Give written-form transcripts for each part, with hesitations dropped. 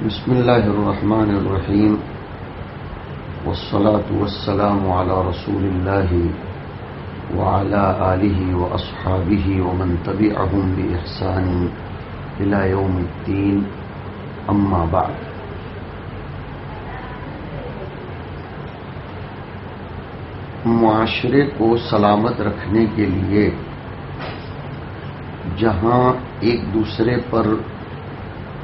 بسم اللہ الرحمن الرحیم والصلاة والسلام علی رسول اللہ وعلی آلہ واصحابہ ومن تبعہم بإحسان الی یوم الدین، اما بعد۔ معاشرے کو سلامت رکھنے کے لیے جہاں ایک دوسرے پر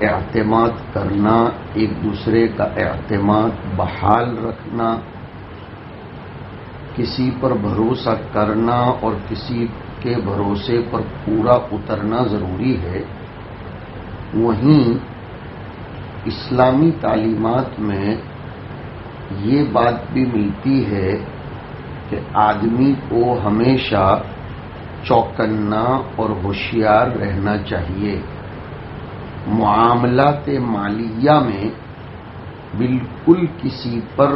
اعتماد کرنا، ایک دوسرے کا اعتماد بحال رکھنا، کسی پر بھروسہ کرنا اور کسی کے بھروسے پر پورا اترنا ضروری ہے، وہیں اسلامی تعلیمات میں یہ بات بھی ملتی ہے کہ آدمی کو ہمیشہ چوکنا اور ہوشیار رہنا چاہیے۔ معاملات مالیہ میں بالکل کسی پر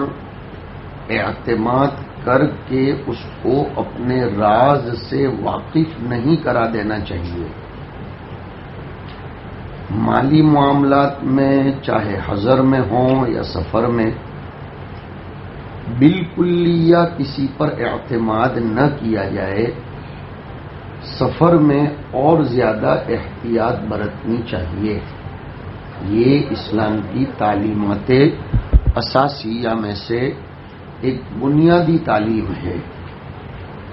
اعتماد کر کے اس کو اپنے راز سے واقف نہیں کرا دینا چاہیے۔ مالی معاملات میں چاہے حضر میں ہوں یا سفر میں بالکلیہ کسی پر اعتماد نہ کیا جائے۔ سفر میں اور زیادہ احتیاط برتنی چاہیے۔ یہ اسلام کی تعلیمات اساسیہ میں سے ایک بنیادی تعلیم ہے۔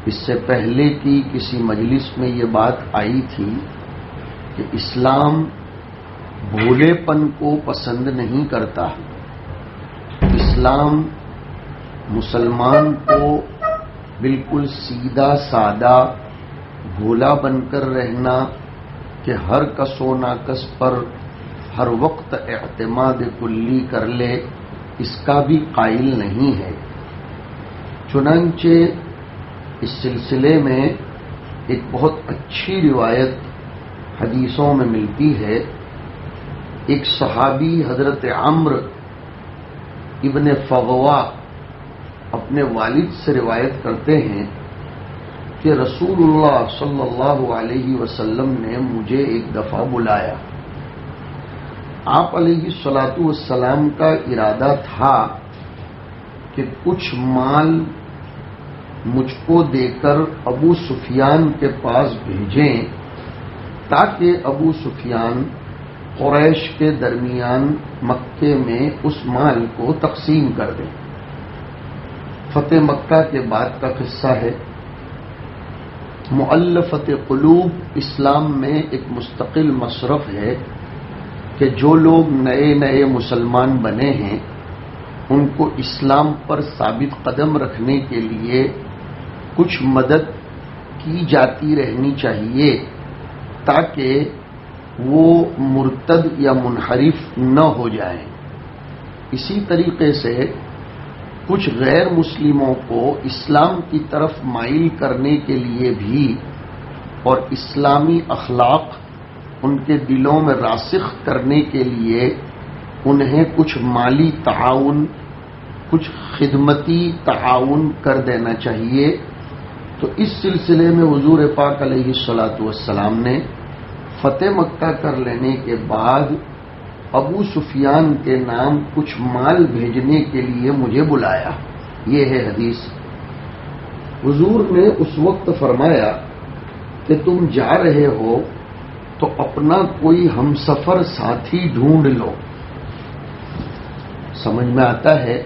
اس سے پہلے کی کسی مجلس میں یہ بات آئی تھی کہ اسلام بھولے پن کو پسند نہیں کرتا۔ اسلام مسلمان کو بالکل سیدھا سادہ بھولا بن کر رہنا کہ ہر کس و ناکس پر ہر وقت اعتماد کلی کر لے، اس کا بھی قائل نہیں ہے۔ چنانچہ اس سلسلے میں ایک بہت اچھی روایت حدیثوں میں ملتی ہے۔ ایک صحابی حضرت عمرو ابن فغوا اپنے والد سے روایت کرتے ہیں کہ رسول اللہ صلی اللہ علیہ وسلم نے مجھے ایک دفعہ بلایا۔ آپ علیہ الصلاۃ والسلام کا ارادہ تھا کہ کچھ مال مجھ کو دے کر ابو سفیان کے پاس بھیجیں تاکہ ابو سفیان قریش کے درمیان مکے میں اس مال کو تقسیم کر دیں۔ فتح مکہ کے بعد کا قصہ ہے۔ مؤلفت قلوب اسلام میں ایک مستقل مصرف ہے کہ جو لوگ نئے نئے مسلمان بنے ہیں ان کو اسلام پر ثابت قدم رکھنے کے لیے کچھ مدد کی جاتی رہنی چاہیے تاکہ وہ مرتد یا منحرف نہ ہو جائیں۔ اسی طریقے سے کچھ غیر مسلموں کو اسلام کی طرف مائل کرنے کے لیے بھی اور اسلامی اخلاق ان کے دلوں میں راسخ کرنے کے لیے انہیں کچھ مالی تعاون، کچھ خدمتی تعاون کر دینا چاہیے۔ تو اس سلسلے میں حضور پاک علیہ الصلاۃ والسلام نے فتح مکہ کر لینے کے بعد ابو سفیان کے نام کچھ مال بھیجنے کے لیے مجھے بلایا۔ یہ ہے حدیث۔ حضور نے اس وقت فرمایا کہ تم جا رہے ہو تو اپنا کوئی ہمسفر ساتھی ڈھونڈ لو۔ سمجھ میں آتا ہے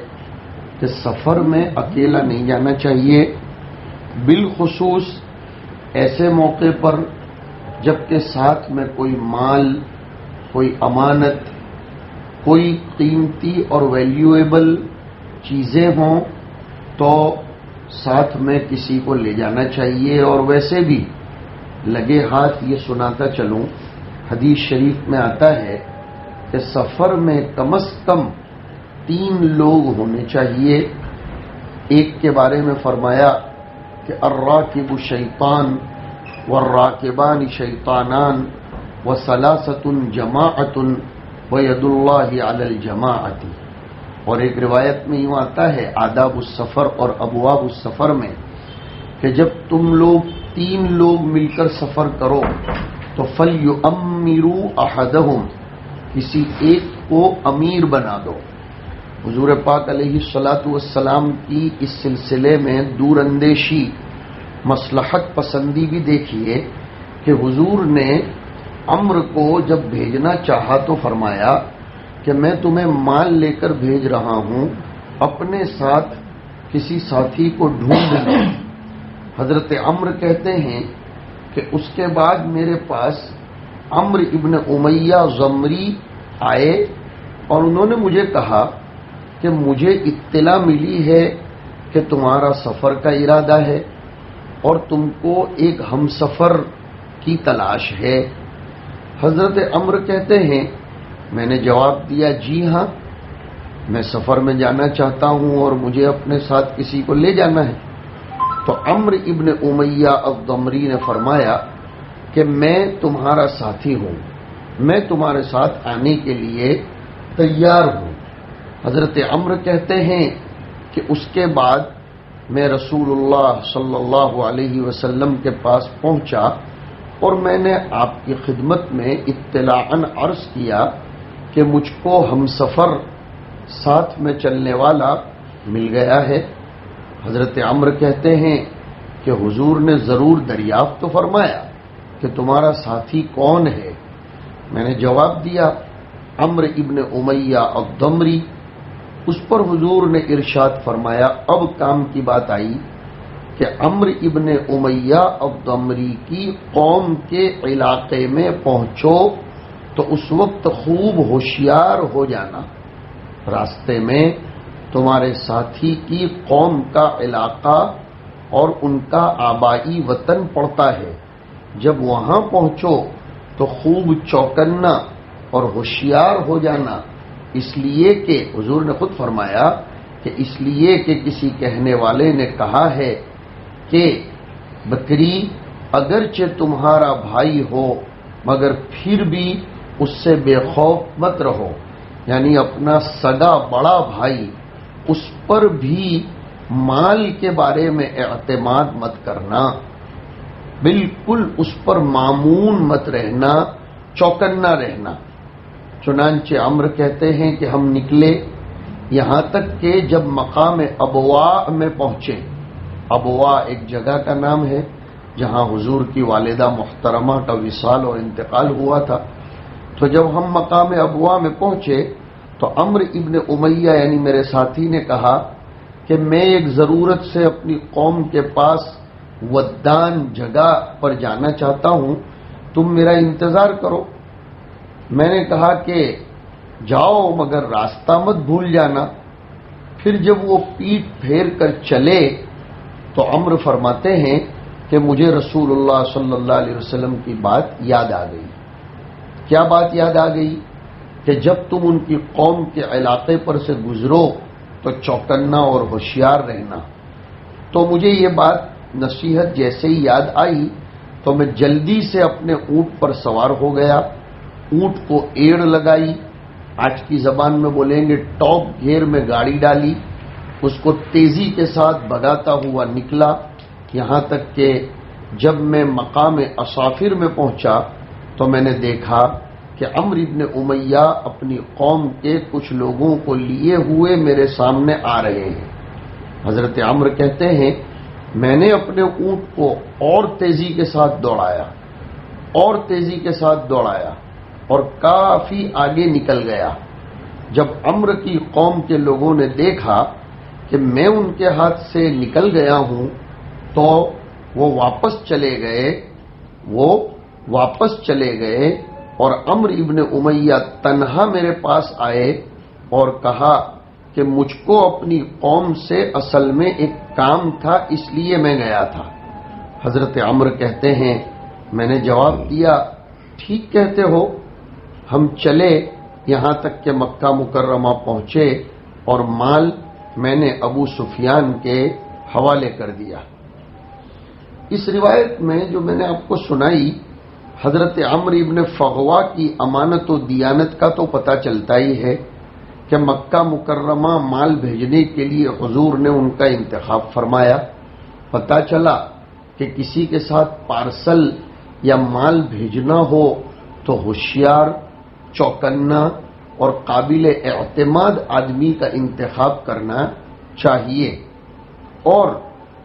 کہ سفر میں اکیلا نہیں جانا چاہیے، بالخصوص ایسے موقع پر جبکہ ساتھ میں کوئی مال، کوئی امانت، کوئی قیمتی اور ویلیویبل چیزیں ہوں تو ساتھ میں کسی کو لے جانا چاہیے۔ اور ویسے بھی لگے ہاتھ یہ سناتا چلوں، حدیث شریف میں آتا ہے کہ سفر میں کم از کم 3 لوگ ہونے چاہیے۔ ایک کے بارے میں فرمایا کہ الراکب شیطان والراکبان شیطانان وثلاثۃ جماعۃ وید اللہ علی الجماعۃ۔ اور ایک روایت میں یوں آتا ہے آداب السفر اور ابواب السفر میں کہ جب تم لوگ 3 لوگ مل کر سفر کرو تو فلیؤمروا احدہم، کسی ایک کو امیر بنا دو۔ حضور پاک علیہ الصلاۃ والسلام کی اس سلسلے میں دور اندیشی، مصلحت پسندی بھی دیکھیے کہ حضور نے عمرو کو جب بھیجنا چاہا تو فرمایا کہ میں تمہیں مال لے کر بھیج رہا ہوں، اپنے ساتھ کسی ساتھی کو ڈھونڈ لو۔ حضرت عمرو کہتے ہیں کہ اس کے بعد میرے پاس عمرو ابن امیہ ضمری آئے اور انہوں نے مجھے کہا کہ مجھے اطلاع ملی ہے کہ تمہارا سفر کا ارادہ ہے اور تم کو ایک ہم سفر کی تلاش ہے۔ حضرت عمرو کہتے ہیں میں نے جواب دیا جی ہاں، میں سفر میں جانا چاہتا ہوں اور مجھے اپنے ساتھ کسی کو لے جانا ہے۔ تو عمرو ابن امیہ الضمری نے فرمایا کہ میں تمہارا ساتھی ہوں، میں تمہارے ساتھ آنے کے لیے تیار ہوں۔ حضرت عمرو کہتے ہیں کہ اس کے بعد میں رسول اللہ صلی اللہ علیہ وسلم کے پاس پہنچا اور میں نے آپ کی خدمت میں اطلاعاً عرض کیا کہ مجھ کو ہم سفر ساتھ میں چلنے والا مل گیا ہے۔ حضرت عمرو کہتے ہیں کہ حضور نے ضرور دریافت تو فرمایا کہ تمہارا ساتھی کون ہے؟ میں نے جواب دیا عمرو ابن امیہ الضمری۔ اس پر حضور نے ارشاد فرمایا اب کام کی بات آئی کہ عمرو ابن امیہ الضمری کی قوم کے علاقے میں پہنچو تو اس وقت خوب ہوشیار ہو جانا، راستے میں تمہارے ساتھی کی قوم کا علاقہ اور ان کا آبائی وطن پڑتا ہے، جب وہاں پہنچو تو خوب چوکنا اور ہوشیار ہو جانا، اس لیے کہ حضور نے خود فرمایا کہ اس لیے کہ کسی کہنے والے نے کہا ہے کہ بکری اگرچہ تمہارا بھائی ہو مگر پھر بھی اس سے بے خوف مت رہو، یعنی اپنا سگا بڑا بھائی اس پر بھی مال کے بارے میں اعتماد مت کرنا، بالکل اس پر مامون مت رہنا، چوکنا رہنا۔ چنانچہ عمرو کہتے ہیں کہ ہم نکلے یہاں تک کہ جب مقام ابوا میں پہنچے۔ ابوا ایک جگہ کا نام ہے جہاں حضور کی والدہ محترمہ کا وصال اور انتقال ہوا تھا۔ تو جب ہم مقام ابوا میں پہنچے تو عمرو ابن امیہ یعنی میرے ساتھی نے کہا کہ میں ایک ضرورت سے اپنی قوم کے پاس ودان جگہ پر جانا چاہتا ہوں، تم میرا انتظار کرو۔ میں نے کہا کہ جاؤ مگر راستہ مت بھول جانا۔ پھر جب وہ پیٹ پھیر کر چلے تو عمرو فرماتے ہیں کہ مجھے رسول اللہ صلی اللہ علیہ وسلم کی بات یاد آ گئی۔ کیا بات یاد آ گئی؟ کہ جب تم ان کی قوم کے علاقے پر سے گزرو تو چوکنا اور ہوشیار رہنا۔ تو مجھے یہ بات نصیحت جیسے ہی یاد آئی تو میں جلدی سے اپنے اونٹ پر سوار ہو گیا، اونٹ کو ایڑ لگائی، آج کی زبان میں بولیں گے ٹاپ گیئر میں گاڑی ڈالی، اس کو تیزی کے ساتھ بھگاتا ہوا نکلا، یہاں تک کہ جب میں مقام اصافر میں پہنچا تو میں نے دیکھا کہ عمرو ابن امیہ اپنی قوم کے کچھ لوگوں کو لیے ہوئے میرے سامنے آ رہے ہیں۔ حضرت عمرو کہتے ہیں میں نے اپنے اونٹ کو اور تیزی کے ساتھ دوڑایا اور کافی آگے نکل گیا۔ جب عمرو کی قوم کے لوگوں نے دیکھا کہ میں ان کے ہاتھ سے نکل گیا ہوں تو وہ واپس چلے گئے اور عمرو ابن امیہ تنہا میرے پاس آئے اور کہا کہ مجھ کو اپنی قوم سے اصل میں ایک کام تھا، اس لیے میں گیا تھا۔ حضرت عمرو کہتے ہیں میں نے جواب دیا ٹھیک کہتے ہو۔ ہم چلے یہاں تک کہ مکہ مکرمہ پہنچے اور مال میں نے ابو سفیان کے حوالے کر دیا۔ اس روایت میں جو میں نے آپ کو سنائی حضرت عمرو ابن فغوا کی امانت و دیانت کا تو پتہ چلتا ہی ہے کہ مکہ مکرمہ مال بھیجنے کے لیے حضور نے ان کا انتخاب فرمایا۔ پتہ چلا کہ کسی کے ساتھ پارسل یا مال بھیجنا ہو تو ہوشیار، چوکنا اور قابل اعتماد آدمی کا انتخاب کرنا چاہیے۔ اور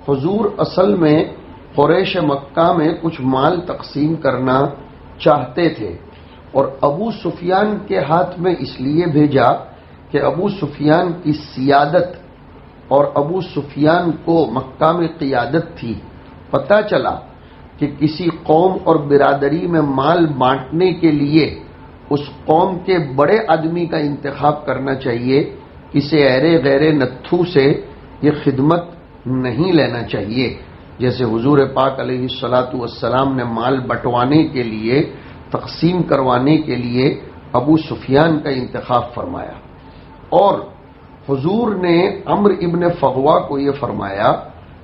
حضور اصل میں قریش مکہ میں کچھ مال تقسیم کرنا چاہتے تھے، اور ابو سفیان کے ہاتھ میں اس لیے بھیجا کہ ابو سفیان کی سیادت اور ابو سفیان کو مکہ میں قیادت تھی۔ پتہ چلا کہ کسی قوم اور برادری میں مال بانٹنے کے لیے اس قوم کے بڑے آدمی کا انتخاب کرنا چاہیے، کسی ایرے غیر نتھو سے یہ خدمت نہیں لینا چاہیے۔ جیسے حضور پاک علیہ الصلاۃ والسلام نے مال بٹوانے کے لیے، تقسیم کروانے کے لیے ابو سفیان کا انتخاب فرمایا، اور حضور نے عمرو ابن فغوا کو یہ فرمایا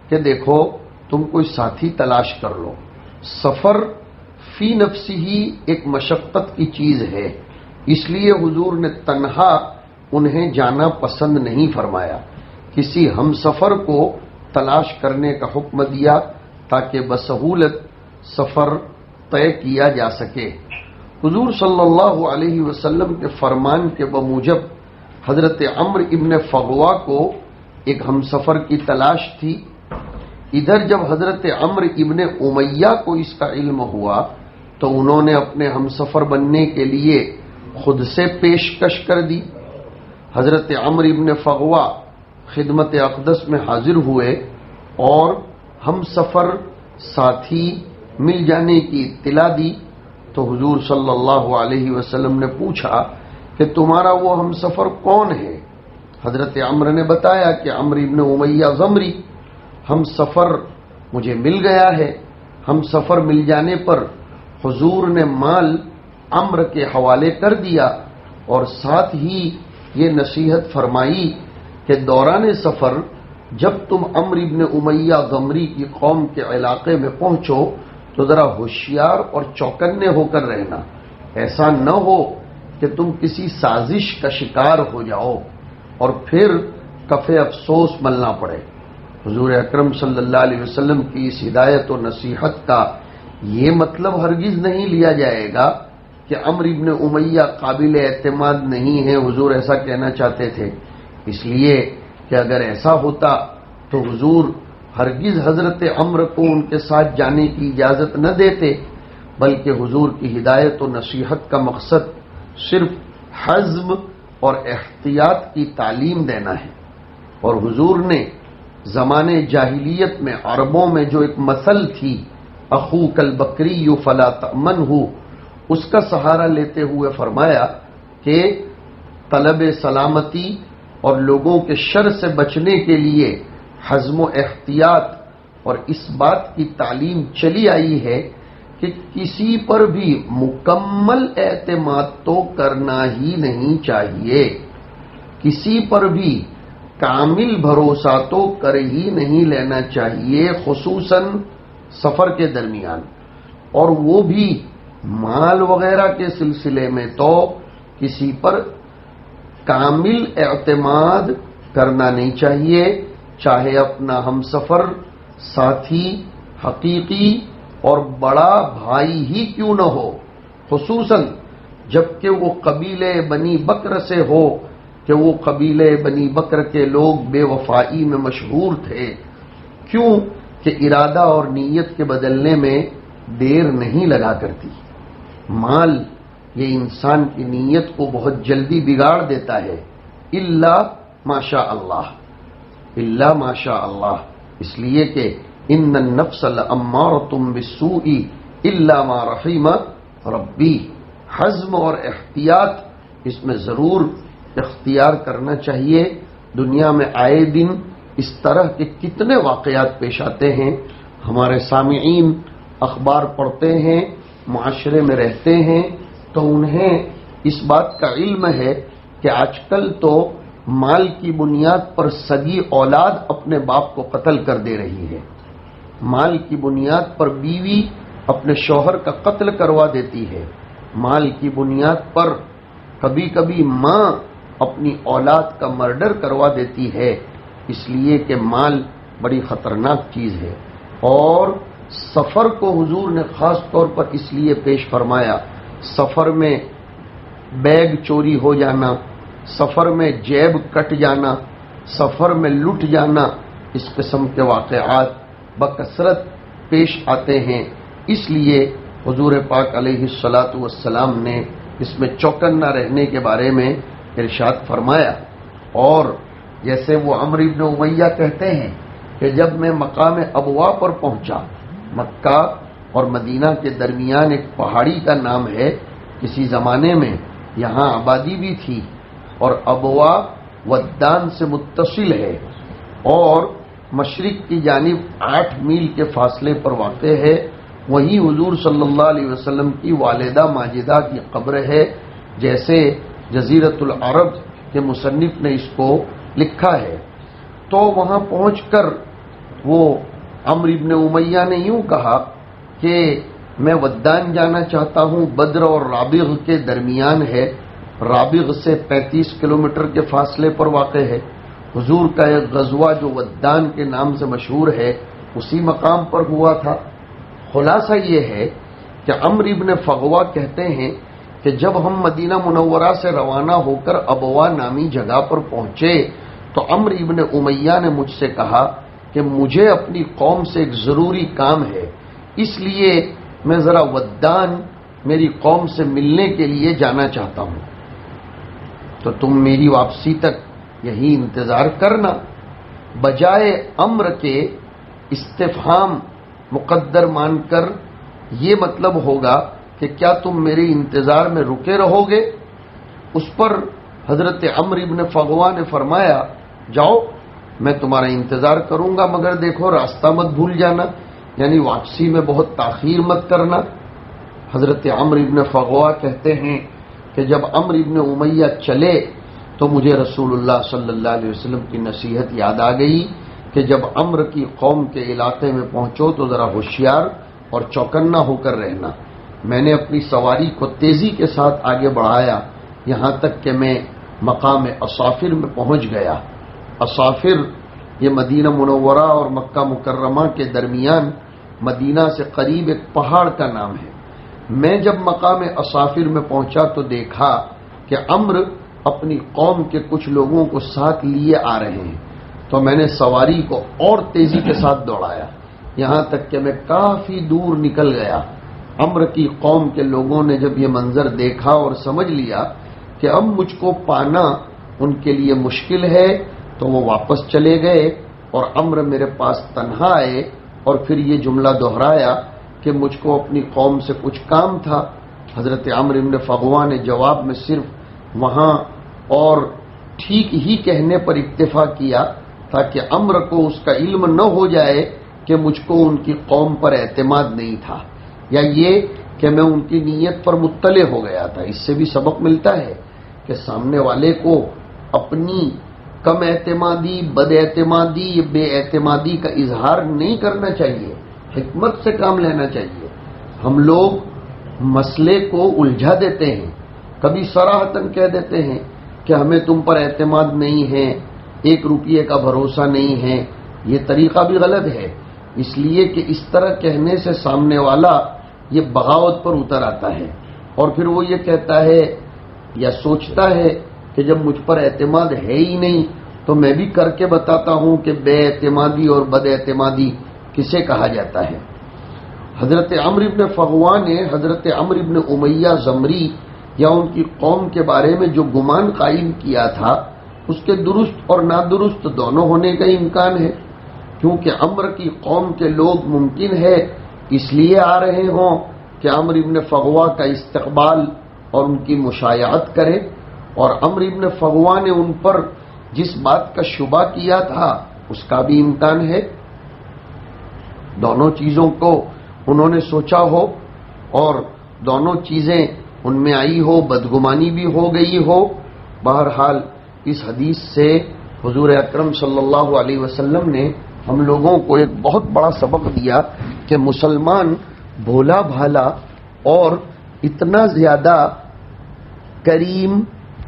کہ دیکھو تم کوئی ساتھی تلاش کر لو۔ سفر فی نفسی ہی ایک مشقت کی چیز ہے، اس لیے حضور نے تنہا انہیں جانا پسند نہیں فرمایا، کسی ہم سفر کو تلاش کرنے کا حکم دیا تاکہ بسہولت سفر طے کیا جا سکے۔ حضور صلی اللہ علیہ وسلم کے فرمان کے بموجب حضرت عمرو ابن فغوا کو ایک ہم سفر کی تلاش تھی۔ ادھر جب حضرت عمرو ابن امیہ کو اس کا علم ہوا تو انہوں نے اپنے ہم سفر بننے کے لیے خود سے پیشکش کر دی۔ حضرت عمرو ابن فغوا خدمت اقدس میں حاضر ہوئے اور ہم سفر ساتھی مل جانے کی اطلاع دی تو حضور صلی اللہ علیہ وسلم نے پوچھا کہ تمہارا وہ ہم سفر کون ہے؟ حضرت عمرو نے بتایا کہ عمرو ابن امیہ غمری۔ ہم سفر مجھے مل گیا ہے۔ ہم سفر مل جانے پر حضور نے مال عمرو کے حوالے کر دیا اور ساتھ ہی یہ نصیحت فرمائی کہ دوران سفر جب تم عمرو ابن امیہ غمری کی قوم کے علاقے میں پہنچو تو ذرا ہوشیار اور چوکنے ہو کر رہنا، ایسا نہ ہو کہ تم کسی سازش کا شکار ہو جاؤ اور پھر کفِ افسوس ملنا پڑے۔ حضور اکرم صلی اللہ علیہ وسلم کی اس ہدایت و نصیحت کا یہ مطلب ہرگز نہیں لیا جائے گا کہ عمرو ابن امیہ قابل اعتماد نہیں ہے، حضور ایسا کہنا چاہتے تھے، اس لیے کہ اگر ایسا ہوتا تو حضور ہرگز حضرت عمرو کو ان کے ساتھ جانے کی اجازت نہ دیتے، بلکہ حضور کی ہدایت و نصیحت کا مقصد صرف حزم اور احتیاط کی تعلیم دینا ہے۔ اور حضور نے زمانے جاہلیت میں عربوں میں جو ایک مثل تھی، اخوک البکری فلا تأمنہ، اس کا سہارا لیتے ہوئے فرمایا کہ طلب سلامتی اور لوگوں کے شر سے بچنے کے لیے حزم و احتیاط اور اس بات کی تعلیم چلی آئی ہے کہ کسی پر بھی مکمل اعتماد تو کرنا ہی نہیں چاہیے، کسی پر بھی کامل بھروسہ تو کر ہی نہیں لینا چاہیے، خصوصاً سفر کے درمیان، اور وہ بھی مال وغیرہ کے سلسلے میں تو کسی پر کامل اعتماد کرنا نہیں چاہیے، چاہے اپنا ہم سفر ساتھی حقیقی اور بڑا بھائی ہی کیوں نہ ہو، خصوصاً جبکہ وہ قبیلے بنی بکر سے ہو کہ وہ قبیلے بنی بکر کے لوگ بے وفائی میں مشہور تھے، کیوں کہ ارادہ اور نیت کے بدلنے میں دیر نہیں لگا کرتی۔ مال یہ انسان کی نیت کو بہت جلدی بگاڑ دیتا ہے، الا ماشاء اللہ، الا ماشاء اللہ، اس لیے کہ ان النفس لامارۃ بالسوء الا ما رحم ربی، حزم اور احتیاط اس میں ضرور اختیار کرنا چاہیے۔ دنیا میں آئے دن اس طرح کے کتنے واقعات پیش آتے ہیں، ہمارے سامعین اخبار پڑھتے ہیں، معاشرے میں رہتے ہیں تو انہیں اس بات کا علم ہے کہ آج کل تو مال کی بنیاد پر سگی اولاد اپنے باپ کو قتل کر دے رہی ہے، مال کی بنیاد پر بیوی اپنے شوہر کا قتل کروا دیتی ہے، مال کی بنیاد پر کبھی کبھی ماں اپنی اولاد کا مرڈر کروا دیتی ہے، اس لیے کہ مال بڑی خطرناک چیز ہے۔ اور سفر کو حضور نے خاص طور پر اس لیے پیش فرمایا، سفر میں بیگ چوری ہو جانا، سفر میں جیب کٹ جانا، سفر میں لٹ جانا، اس قسم کے واقعات بکثرت پیش آتے ہیں۔ اس لیے حضور پاک علیہ الصلاۃ والسلام نے اس میں چوکنا رہنے کے بارے میں ارشاد فرمایا۔ اور جیسے وہ عمرو بن امیہ کہتے ہیں کہ جب میں مقام ابوا پر پہنچا، مکہ اور مدینہ کے درمیان ایک پہاڑی کا نام ہے، کسی زمانے میں یہاں آبادی بھی تھی، اور ابوا ودان سے متصل ہے اور مشرق کی جانب 8 میل کے فاصلے پر واقع ہے۔ وہیں حضور صلی اللہ علیہ وسلم کی والدہ ماجدہ کی قبر ہے، جیسے جزیرۃ العرب کے مصنف نے اس کو لکھا ہے۔ تو وہاں پہنچ کر وہ عمرو بن امیہ نے یوں کہا کہ میں ودان جانا چاہتا ہوں، بدر اور رابغ کے درمیان ہے، رابغ سے 35 کلومیٹر کے فاصلے پر واقع ہے۔ حضور کا ایک غزوہ جو ودان کے نام سے مشہور ہے اسی مقام پر ہوا تھا۔ خلاصہ یہ ہے کہ عمرو بن فغوہ کہتے ہیں کہ جب ہم مدینہ منورہ سے روانہ ہو کر ابوا نامی جگہ پر پہنچے تو عمرو بن امیہ نے مجھ سے کہا کہ مجھے اپنی قوم سے ایک ضروری کام ہے، اس لیے میں ذرا ودان میری قوم سے ملنے کے لیے جانا چاہتا ہوں، تو تم میری واپسی تک یہی انتظار کرنا۔ بجائے امر کے استفہام مقدر مان کر یہ مطلب ہوگا کہ کیا تم میرے انتظار میں رکے رہو گے؟ اس پر حضرت عمرو بن فغوہ نے فرمایا جاؤ میں تمہارا انتظار کروں گا، مگر دیکھو راستہ مت بھول جانا، یعنی واپسی میں بہت تاخیر مت کرنا۔ حضرت عمرو بن فغوہ کہتے ہیں کہ جب عمرو بن امیہ چلے تو مجھے رسول اللہ صلی اللہ علیہ وسلم کی نصیحت یاد آ گئی کہ جب عمرو کی قوم کے علاقے میں پہنچو تو ذرا ہوشیار اور چوکنا ہو کر رہنا۔ میں نے اپنی سواری کو تیزی کے ساتھ آگے بڑھایا یہاں تک کہ میں مقام اصافر میں پہنچ گیا۔ اصافر یہ مدینہ منورہ اور مکہ مکرمہ کے درمیان مدینہ سے قریب ایک پہاڑ کا نام ہے۔ میں جب مقام اصافر میں پہنچا تو دیکھا کہ عمرو اپنی قوم کے کچھ لوگوں کو ساتھ لیے آ رہے ہیں، تو میں نے سواری کو اور تیزی کے ساتھ دوڑایا، یہاں تک کہ میں کافی دور نکل گیا۔ عمرو کی قوم کے لوگوں نے جب یہ منظر دیکھا اور سمجھ لیا کہ اب مجھ کو پانا ان کے لیے مشکل ہے تو وہ واپس چلے گئے، اور عمرو میرے پاس تنہا آئے اور پھر یہ جملہ دہرایا کہ مجھ کو اپنی قوم سے کچھ کام تھا۔ حضرت عمرو بن فغوہ نے جواب میں صرف وہاں اور ٹھیک ہی کہنے پر اکتفا کیا تاکہ عمرو کو اس کا علم نہ ہو جائے کہ مجھ کو ان کی قوم پر اعتماد نہیں تھا، یا یہ کہ میں ان کی نیت پر مطلع ہو گیا تھا۔ اس سے بھی سبق ملتا ہے کہ سامنے والے کو اپنی کم اعتمادی، بد اعتمادی، بے اعتمادی کا اظہار نہیں کرنا چاہیے، حکمت سے کام لینا چاہیے۔ ہم لوگ مسئلے کو الجھا دیتے ہیں، کبھی صراحتاً کہہ دیتے ہیں کہ ہمیں تم پر اعتماد نہیں ہے، 1 روپیے کا بھروسہ نہیں ہے۔ یہ طریقہ بھی غلط ہے، اس لیے کہ اس طرح کہنے سے سامنے والا یہ بغاوت پر اتر آتا ہے، اور پھر وہ یہ کہتا ہے یا سوچتا ہے کہ جب مجھ پر اعتماد ہے ہی نہیں تو میں بھی کر کے بتاتا ہوں کہ بے اعتمادی اور بد اعتمادی کسے کہا جاتا ہے۔ حضرت عمرو بن فغوہ نے حضرت عمرو بن امیہ زمری یا ان کی قوم کے بارے میں جو گمان قائم کیا تھا اس کے درست اور نادرست دونوں ہونے کا امکان ہے، کیونکہ عمرو کی قوم کے لوگ ممکن ہے اس لیے آ رہے ہوں کہ عمرو بن فغوہ کا استقبال اور ان کی مشایعت کرے، اور عمرو بن فغوہ نے ان پر جس بات کا شبہ کیا تھا اس کا بھی امکان ہے۔ دونوں چیزوں کو انہوں نے سوچا ہو اور دونوں چیزیں ان میں آئی ہو، بدگمانی بھی ہو گئی ہو۔ بہرحال اس حدیث سے حضور اکرم صلی اللہ علیہ وسلم نے ہم لوگوں کو ایک بہت بڑا سبق دیا کہ مسلمان بھولا بھالا اور اتنا زیادہ کریم،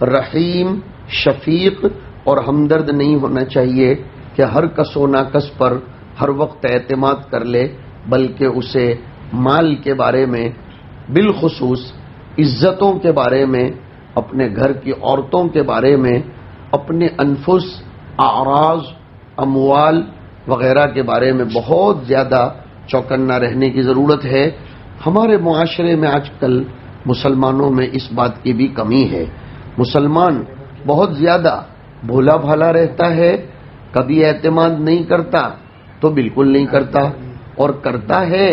رحیم، شفیق اور ہمدرد نہیں ہونا چاہیے کہ ہر کس و ناکس پر ہر وقت اعتماد کر لے، بلکہ اسے مال کے بارے میں، بالخصوص عزتوں کے بارے میں اپنے گھر کی عورتوں کے بارے میں، اپنے انفس، اعراض، اموال وغیرہ کے بارے میں بہت زیادہ چوکنا رہنے کی ضرورت ہے۔ ہمارے معاشرے میں آج کل مسلمانوں میں اس بات کی بھی کمی ہے۔ مسلمان بہت زیادہ بھولا بھالا رہتا ہے، کبھی اعتماد نہیں کرتا تو بالکل نہیں کرتا، اور کرتا ہے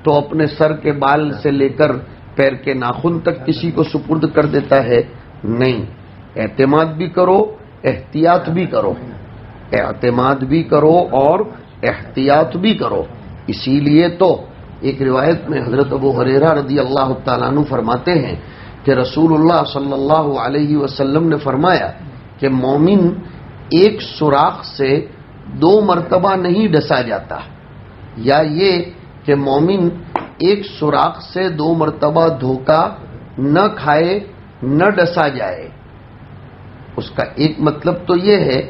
تو اپنے سر کے بال سے لے کر پیر کے ناخن تک کسی کو سپرد کر دیتا ہے۔ نہیں، اعتماد بھی کرو، احتیاط بھی کرو، اعتماد بھی کرو اور احتیاط بھی کرو۔ اسی لیے تو ایک روایت میں حضرت ابو ہریرہ رضی اللہ تعالیٰ عنہ فرماتے ہیں کہ رسول اللہ صلی اللہ علیہ وسلم نے فرمایا کہ مومن ایک سوراخ سے 2 مرتبہ نہیں ڈسا جاتا، یا یہ کہ مومن ایک سوراخ سے 2 مرتبہ دھوکہ نہ کھائے، نہ ڈسا جائے۔ اس کا ایک مطلب تو یہ ہے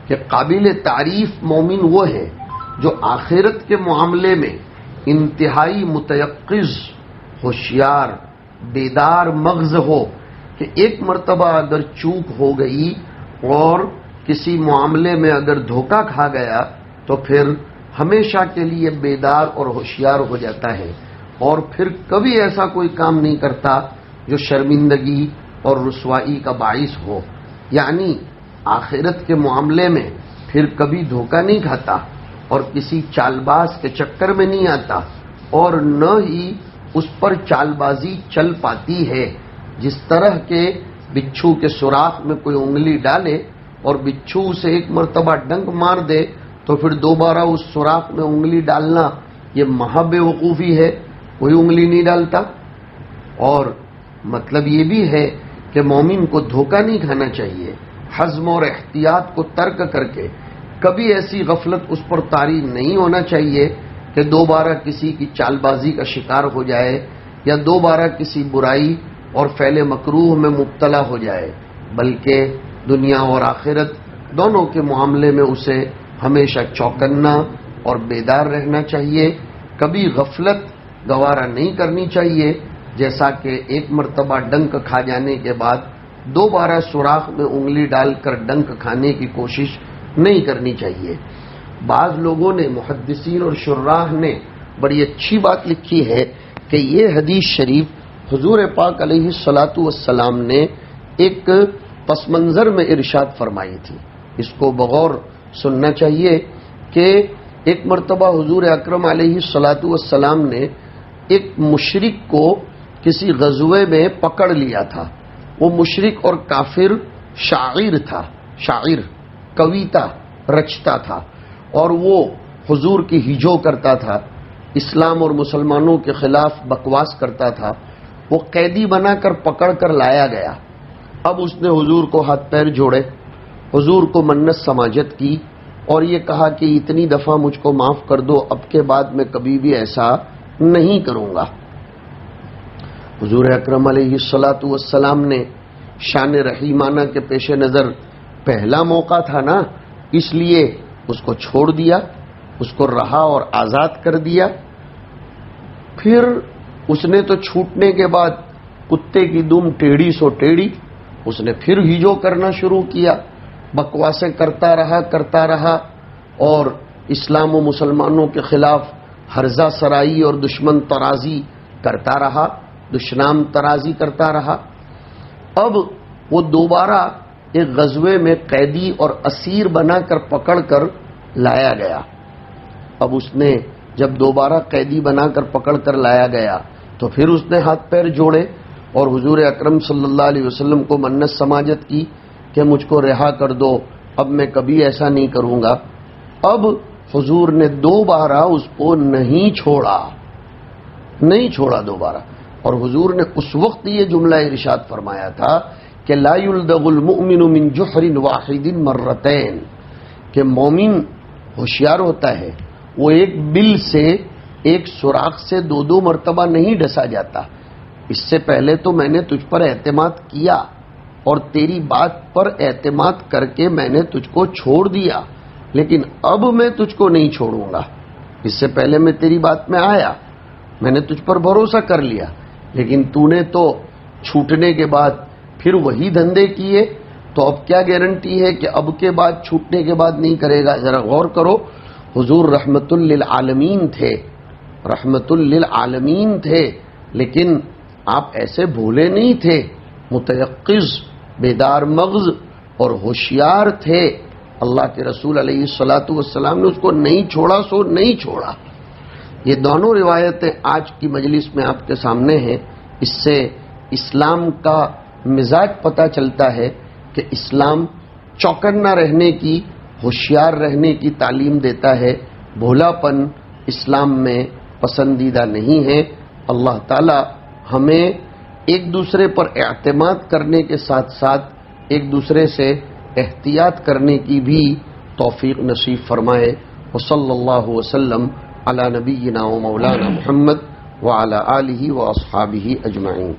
کہ قابل تعریف مومن وہ ہے جو آخرت کے معاملے میں انتہائی متیقظ، ہوشیار، بیدار مغز ہو، کہ ایک مرتبہ اگر چوک ہو گئی اور کسی معاملے میں اگر دھوکہ کھا گیا تو پھر ہمیشہ کے لیے بیدار اور ہوشیار ہو جاتا ہے، اور پھر کبھی ایسا کوئی کام نہیں کرتا جو شرمندگی اور رسوائی کا باعث ہو۔ یعنی آخرت کے معاملے میں پھر کبھی دھوکہ نہیں کھاتا، اور کسی چال باز کے چکر میں نہیں آتا، اور نہ ہی اس پر چال بازی چل پاتی ہے۔ جس طرح کے بچھو کے سوراخ میں کوئی انگلی ڈالے اور بچھو اسے ایک مرتبہ ڈنک مار دے تو پھر دوبارہ اس سوراخ میں انگلی ڈالنا یہ محض بے وقوفی ہے، کوئی انگلی نہیں ڈالتا۔ اور مطلب یہ بھی ہے کہ مومن کو دھوکہ نہیں کھانا چاہیے، حزم اور احتیاط کو ترک کر کے کبھی ایسی غفلت اس پر طاری نہیں ہونا چاہیے کہ دوبارہ کسی کی چال بازی کا شکار ہو جائے، یا دوبارہ کسی برائی اور فعل مکروہ میں مبتلا ہو جائے، بلکہ دنیا اور آخرت دونوں کے معاملے میں اسے ہمیشہ چوکنا اور بیدار رہنا چاہیے۔ کبھی غفلت گوارا نہیں کرنی چاہیے، جیسا کہ ایک مرتبہ ڈنک کھا جانے کے بعد دوبارہ سوراخ میں انگلی ڈال کر ڈنک کھانے کی کوشش نہیں کرنی چاہیے۔ بعض لوگوں نے، محدثین اور شراح نے بڑی اچھی بات لکھی ہے کہ یہ حدیث شریف حضور پاک علیہ الصلاۃ والسلام نے ایک پس منظر میں ارشاد فرمائی تھی۔ اس کو بغور سننا چاہیے کہ ایک مرتبہ حضور اکرم علیہ الصلاۃ والسلام نے ایک مشرک کو کسی غزوے میں پکڑ لیا تھا۔ وہ مشرک اور کافر شاعر تھا، شاعر کویتا رچتا تھا، اور وہ حضور کی ہجو کرتا تھا، اسلام اور مسلمانوں کے خلاف بکواس کرتا تھا۔ وہ قیدی بنا کر پکڑ کر لایا گیا۔ اب اس نے حضور کو ہاتھ پیر جوڑے، حضور کو منت سماجت کی اور یہ کہا کہ اتنی دفعہ مجھ کو معاف کر دو، اب کے بعد میں کبھی بھی ایسا نہیں کروں گا۔ حضور اکرم علیہ الصلاۃ والسلام نے شان رحیمانہ کے پیش نظر پہلا موقع تھا نا، اس لیے اس کو چھوڑ دیا، اس کو رہا اور آزاد کر دیا۔ پھر اس نے تو چھوٹنے کے بعد کتے کی دم ٹیڑھی سو ٹیڑھی، اس نے پھر ہجو کرنا شروع کیا، بکواسیں کرتا رہا اور اسلام و مسلمانوں کے خلاف ہرزہ سرائی اور دشمن ترازی کرتا رہا، دشنام ترازی کرتا رہا۔ اب وہ دوبارہ ایک غزوے میں قیدی اور اسیر بنا کر پکڑ کر لایا گیا۔ اب اس نے جب دوبارہ قیدی بنا کر پکڑ کر لایا گیا تو پھر اس نے ہاتھ پیر جوڑے اور حضور اکرم صلی اللہ علیہ وسلم کو منت سماجت کی کہ مجھ کو رہا کر دو، اب میں کبھی ایسا نہیں کروں گا۔ اب حضور نے دوبارہ اس کو نہیں چھوڑا دوبارہ، اور حضور نے اس وقت یہ جملہ ارشاد فرمایا تھا کہ لا یلدغ المؤمن من جحر واحد مرتين، کہ مومن ہوشیار ہوتا ہے، وہ ایک بل سے، ایک سوراخ سے 2 مرتبہ نہیں ڈسا جاتا۔ اس سے پہلے تو میں نے تجھ پر اعتماد کیا اور تیری بات پر اعتماد کر کے میں نے تجھ کو چھوڑ دیا، لیکن اب میں تجھ کو نہیں چھوڑوں گا۔ اس سے پہلے میں تیری بات میں آیا، میں نے تجھ پر بھروسہ کر لیا، لیکن تو نے تو چھوٹنے کے بعد پھر وہی دھندے کیے تو اب کیا گارنٹی ہے کہ اب کے بعد چھوٹنے کے بعد نہیں کرے گا؟ ذرا غور کرو، حضور رحمت للعالمین تھے، رحمت للعالمین تھے، لیکن آپ ایسے بھولے نہیں تھے، متیقظ، بیدار مغز اور ہوشیار تھے۔ اللہ کے رسول علیہ الصلاۃ والسلام نے اس کو نہیں چھوڑا سو نہیں چھوڑا۔ یہ دونوں روایتیں آج کی مجلس میں آپ کے سامنے ہیں۔ اس سے اسلام کا مزاج پتہ چلتا ہے کہ اسلام چوکنا رہنے کی، ہوشیار رہنے کی تعلیم دیتا ہے۔ بھولا پن اسلام میں پسندیدہ نہیں ہے۔ اللہ تعالی ہمیں ایک دوسرے پر اعتماد کرنے کے ساتھ ساتھ ایک دوسرے سے احتیاط کرنے کی بھی توفیق نصیب فرمائے۔ وصلی اللہ وسلم علی نبینا و مولانا محمد وعلی آلہ و اصحابہ اجمعین۔